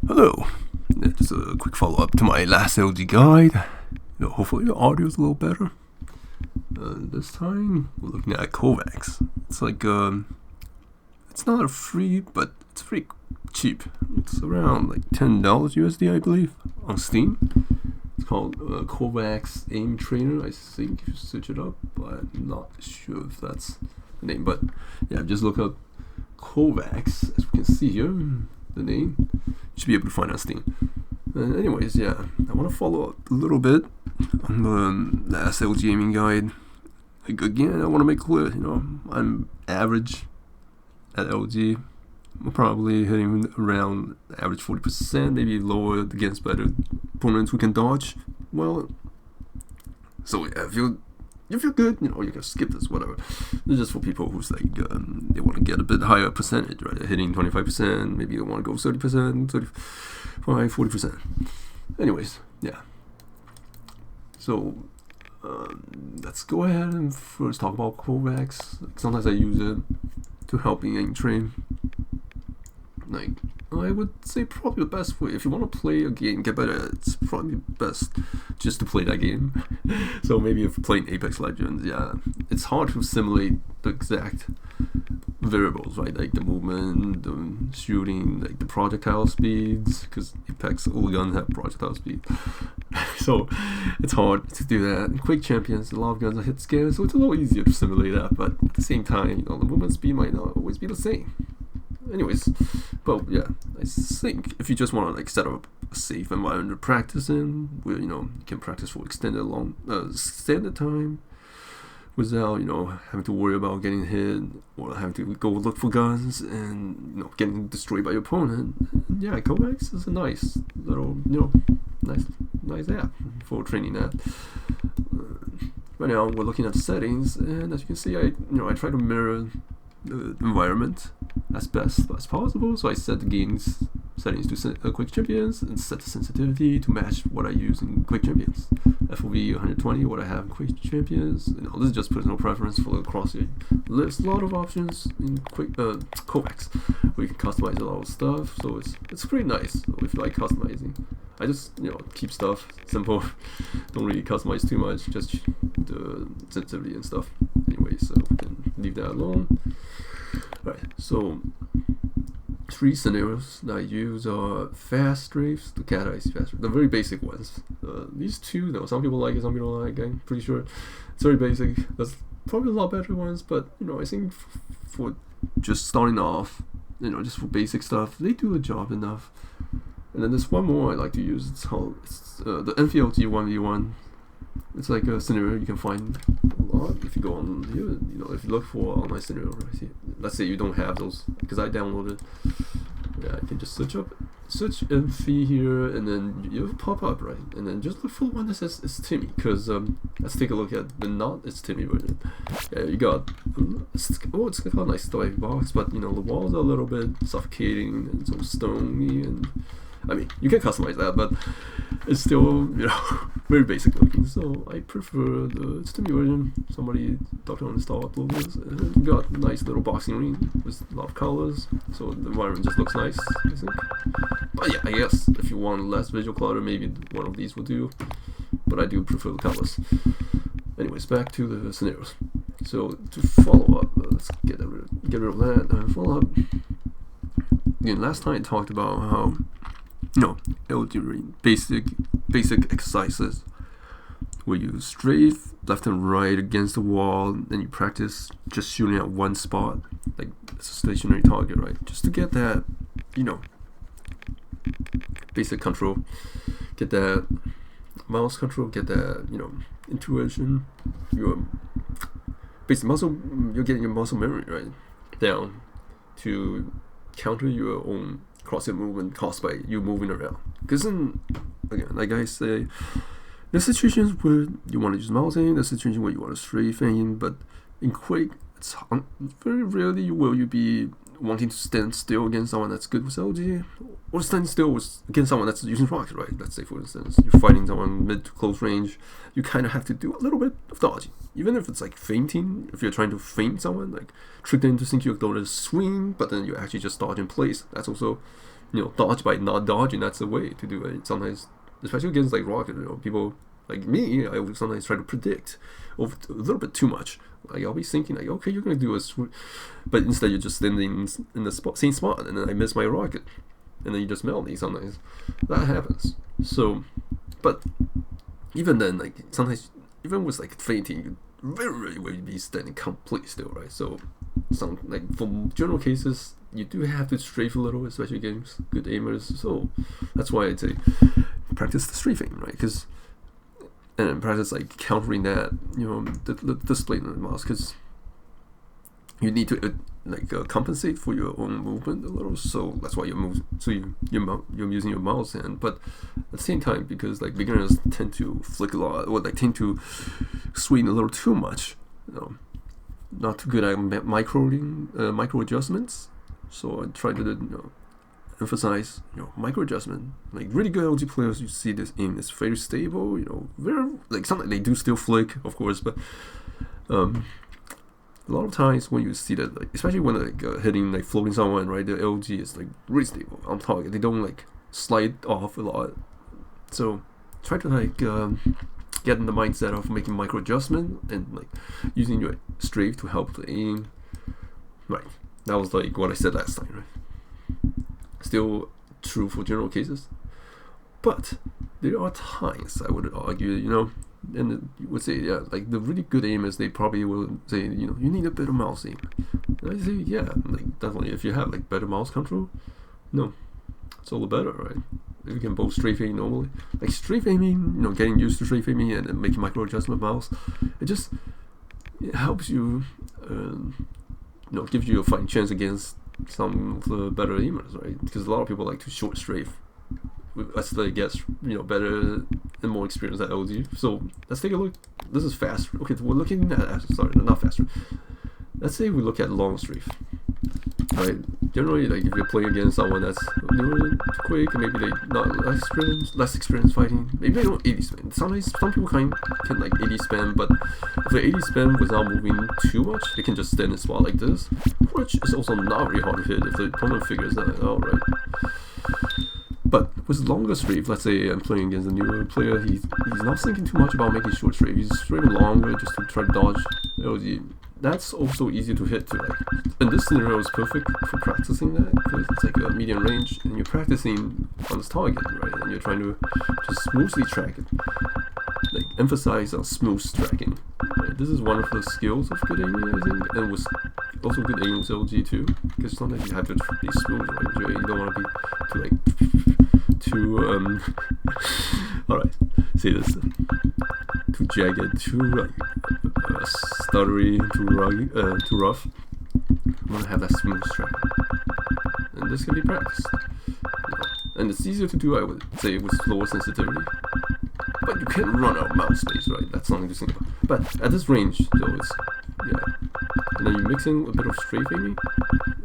Hello. Just a quick follow-up to my last LG guide. Hopefully your audio is a little better. This time we're looking at Kovaaks. It's like it's not a free, but it's pretty cheap. It's around like $10 USD, I believe, on Steam. It's called Kovaak's Aim Trainer. I think if you search it up, but I'm not sure if that's the name. But yeah, just look up Kovaaks, as we can see here. The name you should be able to find on Steam. Anyways, yeah, I want to follow up a little bit on the last LG aiming guide. Like, again, I want to make clear, I'm average at LG. I'm probably hitting around average 40%, maybe lower against better opponents who can dodge well. So yeah, if you're good, you can skip this, whatever. It's just for people who's like, they want to get a bit higher percentage, right? They're hitting 25%, maybe they want to go 30%, 35%, 40%. Anyways, yeah. So, let's go ahead and first talk about Kovaaks. Like, sometimes I use it to help me aim train. Like, I would say probably the best way, if you want to play a game, get better at it, it's probably best just to play that game. So maybe if you're playing Apex Legends, yeah, it's hard to simulate the exact variables, right? Like the movement, the shooting, like the projectile speeds, because Apex, all guns have projectile speed. So it's hard to do that. In Quake Champions, a lot of guns are hit scared, so it's a little easier to simulate that, but at the same time, the movement speed might not always be the same. Anyways, but yeah, I think if you just want to like set up a safe environment to practice in, where you can practice for extended standard time without having to worry about getting hit or having to go look for guns and getting destroyed by your opponent. Yeah, Kovaaks is a nice little nice app for training that. Right now we're looking at the settings, and as you can see, I try to mirror the environment as best as possible. So I set the game's settings to Quake Champions and set the sensitivity to match what I use in Quake Champions. FOV 120, what I have in Quake Champions. This is just personal preference for the crosshair. There's a lot of options in Kovaaks where you can customize a lot of stuff. So it's pretty nice. So if you like customizing, I just keep stuff simple. Don't really customize too much, just the sensitivity and stuff. Anyway, so we can leave that alone. Right, so 3 scenarios that I use are fast strafes, the cat eyes fast, the very basic ones. These two, though, some people like it, some people don't like it. I'm pretty sure it's very basic. There's probably a lot better ones, but I think for just starting off, just for basic stuff, they do the job enough. And then there's one more I like to use. It's called the NVLT 1v1. It's like a scenario you can find a lot if you go on here. If you look for online scenario, right? Let's say you don't have those, because I downloaded. Yeah, I can just search NV here, and then you'll pop up, right? And then just look for the one that says it's Timmy, because let's take a look at the not it's Timmy version. Yeah, you got it's got a nice story box, but the walls are a little bit suffocating and so stony, and I mean you can customize that, but it's still very basic looking. So I prefer the Timmy version. Somebody talked on install uploaders, and you got a nice little boxing ring with a lot of colors, so the environment just looks nice, I think. But yeah, I guess if you want less visual clutter, maybe one of these will do, but I do prefer the colors. Anyways, back to the scenarios. So to follow up, let's get rid of that. Follow up. Again, last time I talked about how LG basic exercises where you strafe left and right against the wall, and you practice just shooting at one spot, like it's a stationary target, right? Just to get that, basic control, get that mouse control, get that, intuition, your basic muscle, you're getting your muscle memory right down to counter your own crosshair movement caused by you moving around. Because again, like I say, there's situations where you want to use mouse aim, there's situations where you want to strafe aim, but in Quake, it's very rarely will you be wanting to stand still against someone that's good with LG, or standing still against someone that's using rocket, right? Let's say, for instance, you're fighting someone mid to close range, you kind of have to do a little bit of dodging, even if it's like feinting. If you're trying to feint someone, like trick them into thinking you're going to swing, but then you actually just dodge in place. That's also, dodge by not dodging. That's the way to do it. Sometimes, especially against like rocket, people like me, I would sometimes try to predict a little bit too much. Like I'll be thinking like, okay, you're gonna do a swoop, but instead you're just standing in the same spot, and then I miss my rocket, and then you just melt me. Sometimes that happens. So, but even then, like sometimes even with like feinting, you very would be standing completely still, right? So, some like for general cases, you do have to strafe a little, especially against good aimers. So that's why I'd say practice the strafing, right? Because and practice like countering that, the display on the mouse, because you need to compensate for your own movement a little. So that's why you're using your mouse hand. But at the same time, because like beginners tend to flick a lot, or like tend to swing a little too much, not too good at micro adjustments. So I try to emphasize micro adjustment. Like really good LG players, you see this aim is very stable, very like sometimes they do still flick, of course, but a lot of times when you see that, like especially when like hitting like floating someone, right, the LG is like really stable on target. They don't like slide off a lot. So try to like get in the mindset of making micro adjustment and like using your strafe to help the aim. Right, that was like what I said last time, right? Still true for general cases, but there are times I would argue, and you would say, yeah, like the really good aimers, they probably will say, you need a better mouse aim. And I say, yeah, like definitely, if you have like better mouse control, it's all the better, right? If you can both strafe aim normally, like strafe aiming, getting used to strafe aiming and making micro adjustment mouse, it helps you, gives you a fighting chance against some of the better aimers, right? Because a lot of people like to short strafe as they get better and more experienced at LG. So let's take a look. This is faster. Okay, we're looking at not faster. Let's say we look at long strafe. Right. Generally, like if you're playing against someone that's newer to Quake, maybe they not less experienced fighting, maybe they don't 80 spam. Sometimes some people can like 80 spam, but if they 80 spam without moving too much, they can just stand in a spot like this, which is also not very hard to hit if the opponent figures that out, right? But with longer strafe, let's say I'm playing against a newer player, he's not thinking too much about making short strafe. He's strafing longer just to try to dodge LG. That's also easy to hit too. Like, and this scenario is perfect for practicing that, because it's like a medium range and you're practicing on this target, right? And you're trying to just smoothly track it. Like emphasize on smooth tracking. Right? This is one of the skills of good aiming, I think, and was also good aiming with LG too, because sometimes you have to be smooth, right? You don't want to be too alright, say this, too jagged, too like stuttery, too rough. You want to have that smooth track, and this can be practiced. And it's easier to do, I would say, with slower sensitivity. But you can run out of mouse space, right? That's something to think about. But at this range, so it's and then you mix in a bit of strafe aiming,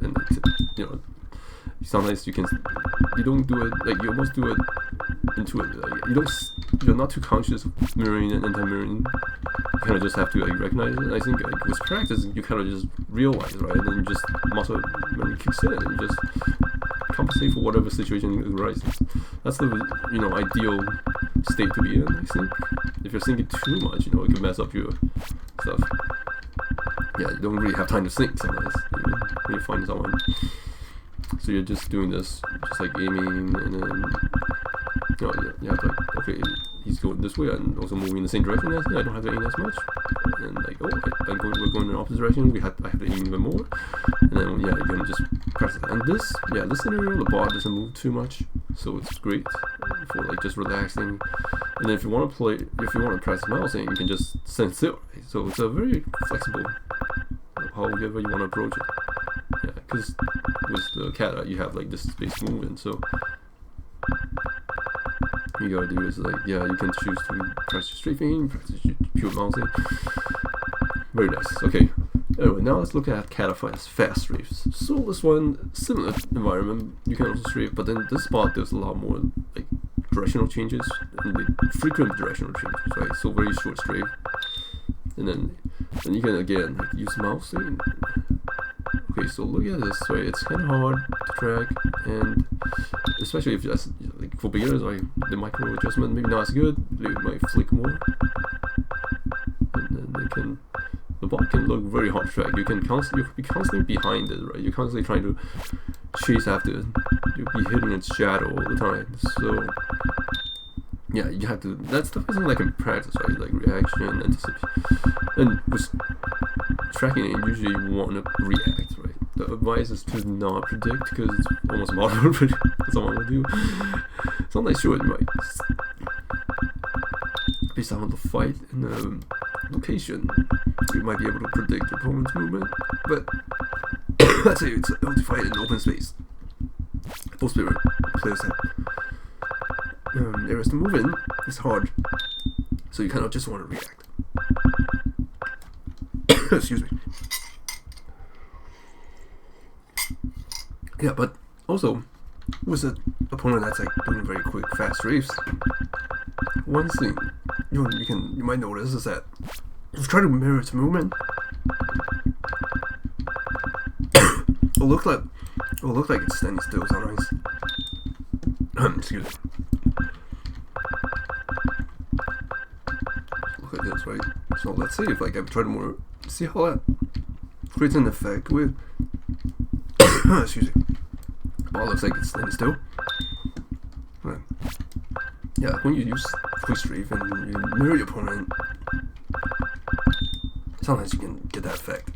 and sometimes you don't do it like you almost do it into it. Like you're not too conscious of mirroring and anti-mirroring. You kind of just have to like recognize it. And I think like, with practice, you kind of just realize, right? And then you just muscle memory kicks in, and you just compensate for whatever situation arises. That's the ideal state to be in, I think. If you're thinking too much, it can mess up your stuff. Yeah, you don't really have time to think sometimes when you find someone. So you're just doing this, just like aiming, and then you have to like, okay, he's going this way, and also moving in the same direction as me. I don't have to aim as much, and like, oh, we're going in the opposite direction. I have to aim even more, and then you're gonna just press it. And this scenario, the bar doesn't move too much, so it's great for like just relaxing. And then if you want to press mouse, you can just stand still. Right? So it's a very flexible, however you want to approach it. Yeah, because with the cat, you have like this space movement, so you gotta do is like, you can choose to press your strafing, practice your pure mousing. Very nice. Okay, Anyway, now let's look at Catafy's fast strafes. So this one, similar environment, you can also strafe, but then this spot there's a lot more like directional changes and frequent directional changes, right? So very short strafe, and then you can again like, use mouse. Okay, so look at this, right? It's kind of hard to track, and especially if just like for beginners, like the micro adjustment maybe not as good. They might flick more, and then they can. The ball can look very hard to track. You can be constantly behind it, right? You're constantly trying to chase after it. You'll be hitting its shadow all the time. So yeah, you have to. That stuff isn't like in practice, right? Like reaction, anticipation, and with tracking it, you usually want to react, right? The advice is to not predict because it's almost impossible to predict what someone will do. Sometimes sure you might, based on the fight and the location, you might be able to predict your opponent's movement. But let's say it's an LG fight in open space. Most players have areas to move in. It's hard, so you kind of just want to react. Excuse me. Yeah, but also with an opponent that's like doing very quick, fast strafes, one thing you might notice is that if you try to mirror its movement, it'll look like it's standing still sometimes. Excuse me. Look at this, right? So let's see if like I try to more see how that creates an effect with excuse me. Ball looks like it's standing still. Right. Yeah, when you use quick strafe and you mirror your opponent, sometimes you can get that effect.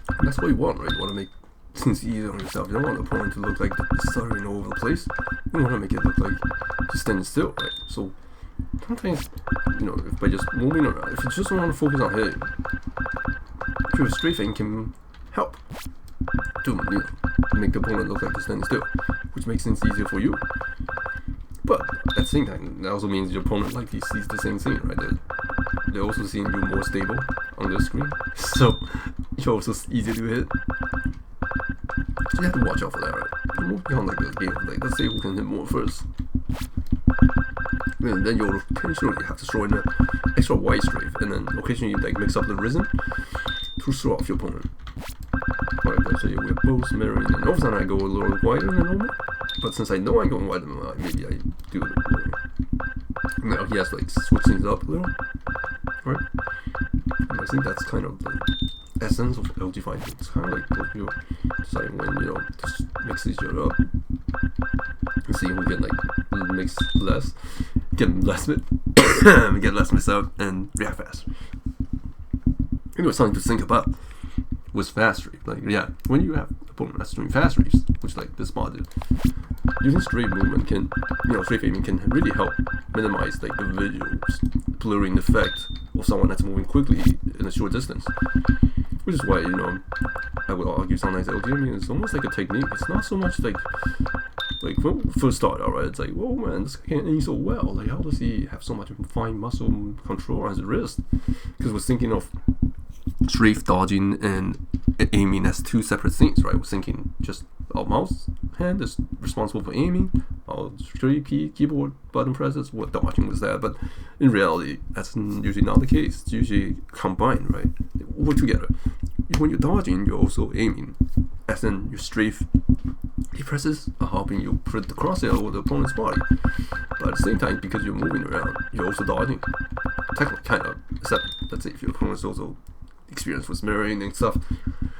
And that's what you want, right? You want to make things easier on yourself. You don't want the opponent to look like it's stuttering all over the place. You want to make it look like he's standing still, right? So sometimes, if by just moving around, if you just want to focus on hitting, pure strafing can help to make the opponent look like he's standing still, which makes things easier for you. But at the same time, that also means your opponent likely sees the same thing, right? They're also seeing you more stable on the screen, so you're also easier to hit. So you have to watch out for that, right? You move beyond like this game, like let's say who can hit more first. And then you'll occasionally have to throw in an extra wide strafe, and then occasionally like mix up the rhythm to throw off your opponent. Right, let's say we're both mirroring, and all of a sudden I go a little wider than normal. But since I know I'm going wider than normal, maybe I do it more. Now he has to like switch things up a little, right? And I think that's kind of the essence of LG fighting. It's kind of like you're deciding when just mix each other up and see who can like mix less, get less mixed up, and react fast. Maybe it's something to think about with fast strafe. Like when you have opponent that's doing fast strafes, which like this mod is, using strafe movement can, strafe aiming can really help minimize like the visuals blurring effect of someone that's moving quickly in a short distance. Which is why I would argue sometimes LG aiming is almost like a technique. It's not so much like when we first start out, right? It's like, whoa man, this guy can aim so well. Like how does he have so much fine muscle control on his wrist? Because we're thinking of strafe dodging and aiming as two separate things, right? We're thinking just our mouse hand is responsible for aiming, our strafe keyboard button presses, what dodging was that? But in reality, that's usually not the case. It's usually combined, right? They work together. When you're dodging, you're also aiming, as in your strafe presses are helping you put the crosshair over the opponent's body. But at the same time, because you're moving around, you're also dodging. Technically, kind of, except let's say if your opponent's also experienced with mirroring and stuff,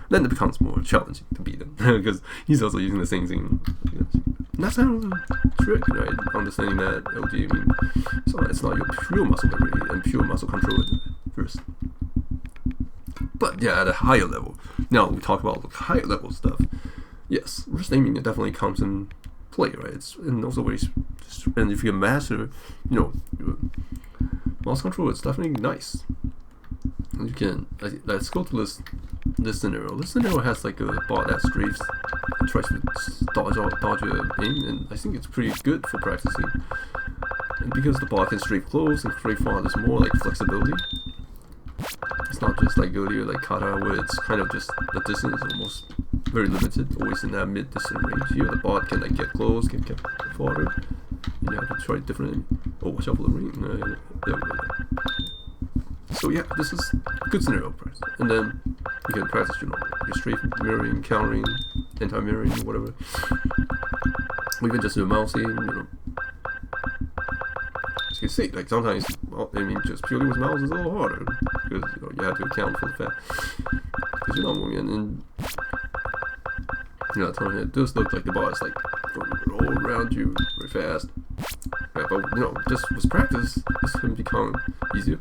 then it becomes more challenging to beat him because he's also using the same thing. And that's kind of the trick, right? Understanding that LG, so it's not your pure muscle memory and pure muscle control at first. But yeah, at a higher level. Now we talk about the higher level stuff. Yes, wrist aiming definitely comes in play, right? And also ways, and if you can master, mouse control, it's definitely nice. You can let's go to this scenario. This scenario has like a bot that strafes and tries to dodge your aim, and I think it's pretty good for practicing. And because the bot can strafe close and strafe far, there's more like flexibility. It's not just like earlier, like kata, where it's kind of just the distance is almost very limited, always in that mid-distance range. Here, the bot can like get close, can get farther, and you have to try different. Oh, watch out for the ring. There we go. So yeah, this is a good scenario practice, and then you can practice, you know, your strafe mirroring, countering, anti-mirroring, whatever. Or even just your mouse aim, you know. As you can see, like sometimes, I mean, just purely with mouse is a little harder because you know you have to account for the fact because you're not moving, and you know, it does look like the bot is like going all around you very fast. Yeah, but you know, just with practice, this can become easier.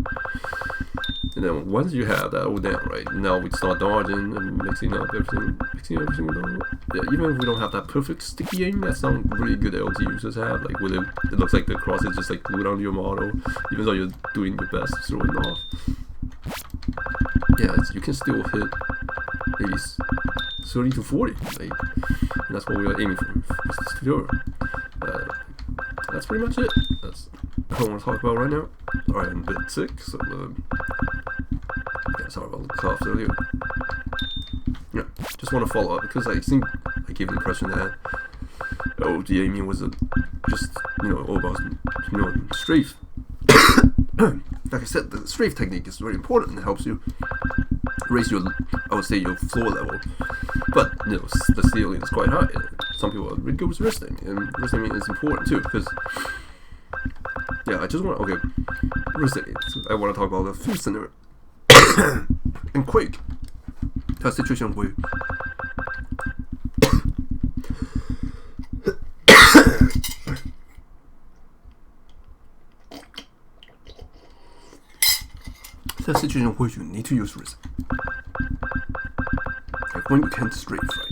And then once you have that all down, right, now we start dodging and mixing everything down. Yeah, even if we don't have that perfect sticky aim, that's some really good LG users have, like where it looks like the cross is just like glued onto your model, even though you're doing your best to throw it off. Yeah, you can still hit maybe 30 to 40, like, and that's what we are aiming for with this tutorial. That's pretty much it. That's what I want to talk about right now. Alright, I'm a bit sick, so yeah, sorry about the cough earlier. Yeah, just want to follow up because I think I gave the impression that the aiming was just, you know, all about, you know, strafe. Like I said, the strafe technique is very important and it helps you raise your, I would say, your floor level. But you know, the ceiling is quite high. Some people are really good with wristing, and wristing is important too because, yeah, I just want to, okay, wristing. I want to talk about the food scenario in Quake. A situation where the situation where you need to use wrist, like when you can't strafe, right?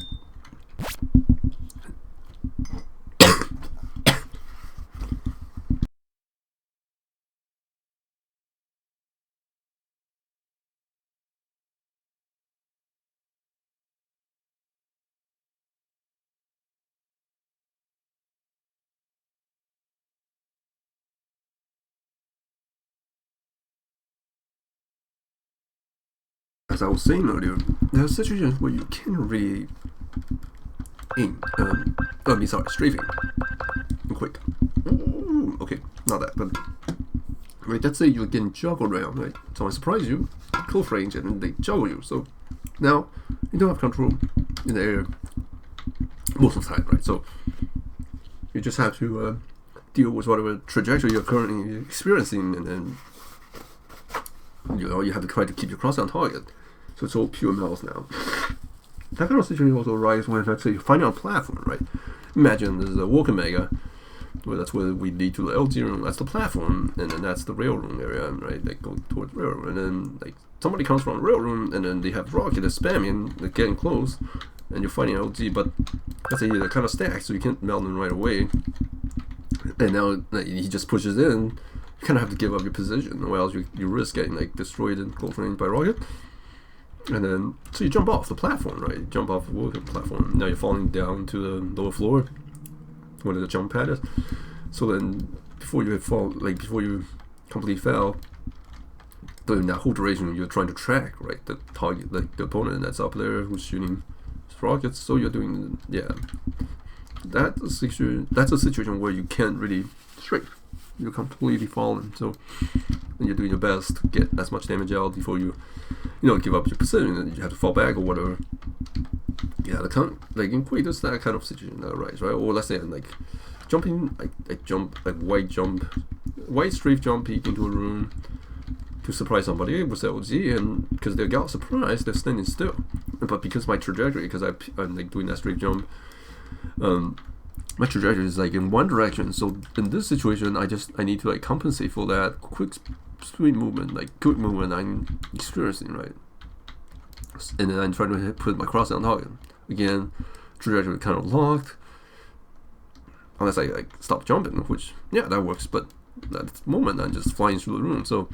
As I was saying earlier, there are situations where you can't really aim, strafing in Quake. Okay, not that, but right, let's say you're getting juggled around, right? Someone surprise you, close range, and then they juggle you. So now you don't have control in the air most of the time, right? So you just have to deal with whatever trajectory you're currently experiencing, and then you know you have to try to keep your crosshair on target. So it's all pure mouse now. That kind of situation also arises when, let's say, you're finding a platform, right? Imagine there's a walking mega, where that's where we lead to the LG room. That's the platform, and then that's the rail room area, right? Like go towards rail room, and then like somebody comes from the rail room, and then they have rocket, they're spamming, they're getting close, and you're fighting LG. But let's say they're kind of stacked, so you can't melt them right away. And now like, he just pushes in. You kind of have to give up your position, or else you risk getting like destroyed in close range by rocket. And then, so you jump off the platform, right? You jump off the walking platform. Now you're falling down to the lower floor, where the jump pad is. So then, before you fall, like before you completely fell, during that whole duration you're trying to track, right, the target, like the opponent that's up there who's shooting rockets. So you're doing, yeah, that's a situation where you can't really strafe. You're completely fallen. So and you're doing your best to get as much damage out before you know, give up your position and you have to fall back or whatever. Yeah, like in Quake, there's that kind of situation that arises, right? Or let's say I'm like jumping, white strafe jump peek into a room to surprise somebody with LG, and because they got surprised, they're standing still. But because my trajectory, because I'm like doing that strafe jump, my trajectory is like in one direction. So in this situation, I need to like compensate for that quick movement I'm experiencing, right? And then I'm trying to put my crosshair on target. Again, trajectory kind of locked, unless I like stop jumping, which yeah, that works. But at the moment, I'm just flying through the room. So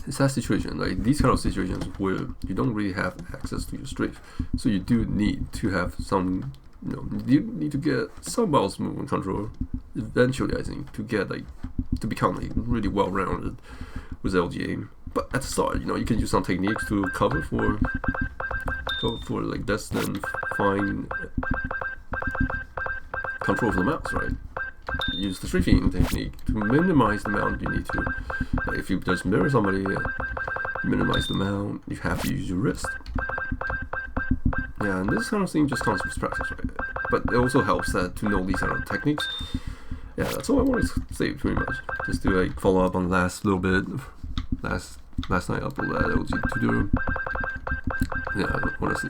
it's that situation, like these kind of situations where you don't really have access to your strafe. So you do need to have some, you know, you need to get some mouse movement control eventually, I think, to get like to become like really well rounded with LG aim. But at the start, you can use some techniques to cover for like this, then find control of the mouse, right? Use the strafing technique to minimize the amount you need to. Like if you just mirror somebody, minimize the amount you have to use your wrist. Yeah, and this kind of thing just comes with practice, right? But it also helps that to know these kind of techniques. Yeah, that's all I want to say pretty much. Just to like follow up on last little bit. Last night I uploaded that LG tutorial. Yeah, I want to see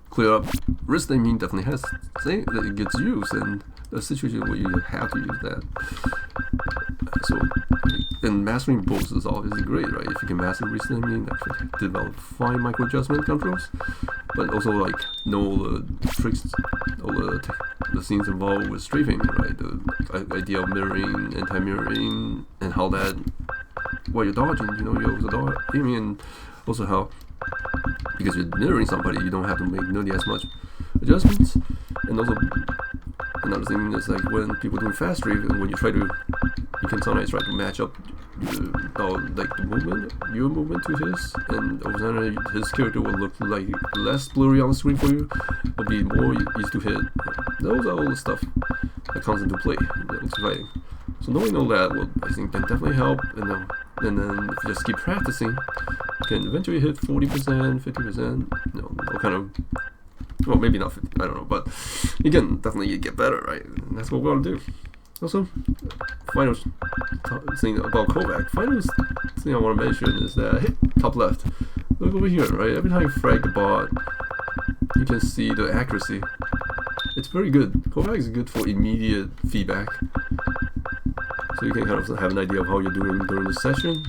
clear up wrist aiming definitely has say that it gets used in a situation where you have to use that. So, and mastering both is obviously great, right? If you can master wrist aiming, actually develop fine micro adjustment controls, but also like know all the tricks, all the things involved with strafing, right? The idea of mirroring, anti-mirroring, and how that while you're dodging, you're also aiming, and also how, because you're mirroring somebody, you don't have to make nearly as much adjustments. And also another thing is like when people doing fast strafe, and when you can sometimes try to match up like the movement, your movement to his, and over time his character will look like less blurry on the screen for you, will be more easy to hit. Those are all the stuff that comes into play in fighting. So knowing all that will, I think, can definitely help, and then if you just keep practicing, you can eventually hit 40%, 50%, all kind of, well, maybe not 50, I don't know, but you can definitely get better, right? And that's what we want to do. Also, final thing about Kovaak, final thing I want to mention is that, hey, top left, look over here, right? Every time you frag the bot, you can see the accuracy. It's very good. Kovaak is good for immediate feedback. So you can kind of have an idea of how you're doing during the session.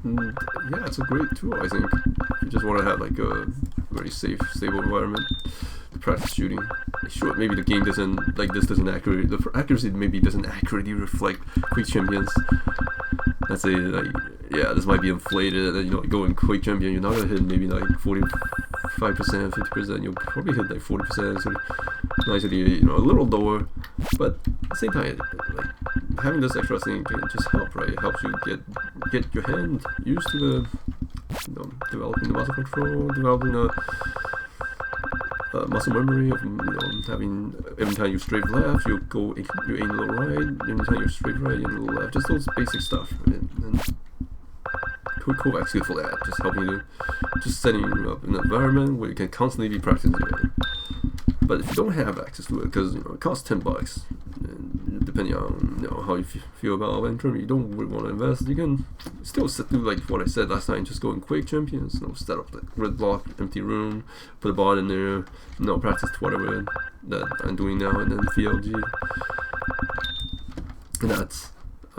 And yeah, it's a great tool, I think. If you just want to have like a very safe, stable environment to practice shooting. Sure, maybe the game doesn't the accuracy maybe doesn't accurately reflect Quake Champions. Let's say like, yeah, this might be inflated, and you go in Quake Champion, you're not gonna hit maybe like 45%, 50%. You'll probably hit like 40%. So nicely, a little lower, but at the same time, like having this extra thing can just help, right? It helps you get your hand used to the, developing the muscle control, developing the muscle memory of having every time you strafe left, you aim a little right. Every time you strafe right, you aim a little left. Just those basic stuff. And Kovaak's good for that. Just helping you, just setting you up in an environment where you can constantly be practicing it. But if you don't have access to it, because it costs $10, and depending on how you feel about Venture, you don't really want to invest. You can still do like what I said last time. Just go in Quake Champions, set up the red block, empty room, put a bot in there, practice whatever that I'm doing now, and then VLG, and that's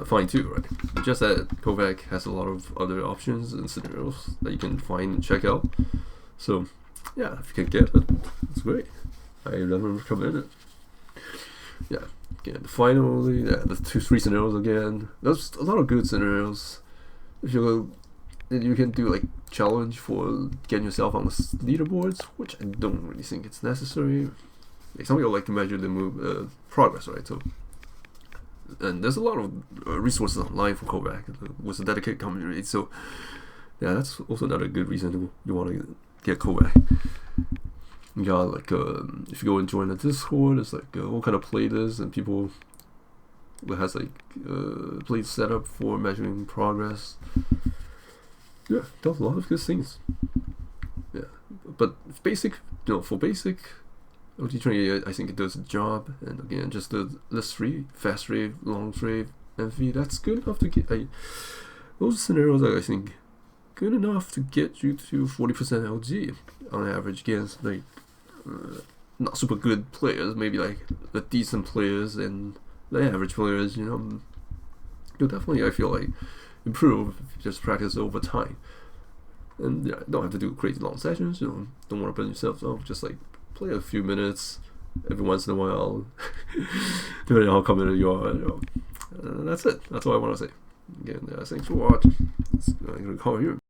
fine too, right? Just that Kovaak has a lot of other options and scenarios that you can find and check out. So yeah, if you can get it, it's great. I never recommend it. Yeah, again, finally, the 3 scenarios again. There's a lot of good scenarios. If you can do like challenge for getting yourself on the leaderboards, which I don't really think it's necessary. Like, some people like to measure the progress, right? So, and there's a lot of resources online for Kovaak with a dedicated community. So, yeah, that's also another good reason you want to get Kovaak. You got like if you go and join the Discord, it's like all kind of playlists and people that has like plays set up for measuring progress. Yeah, does a lot of good things. Yeah, but basic, for basic OT training, I think it does a job. And again, just the strafe, fast strafe, long strafe, MV, that's good enough to get. Those scenarios are, I think, good enough to get you to 40% LG on average against like not super good players, maybe like the decent players and the average players. You'll definitely, I feel like, improve if you just practice over time. And yeah, don't have to do crazy long sessions. Don't want to burn yourself out. Just like play a few minutes every once in a while, depending on how committed you are. That's it. That's all I want to say. Again, thanks for watching. I'm gonna call you.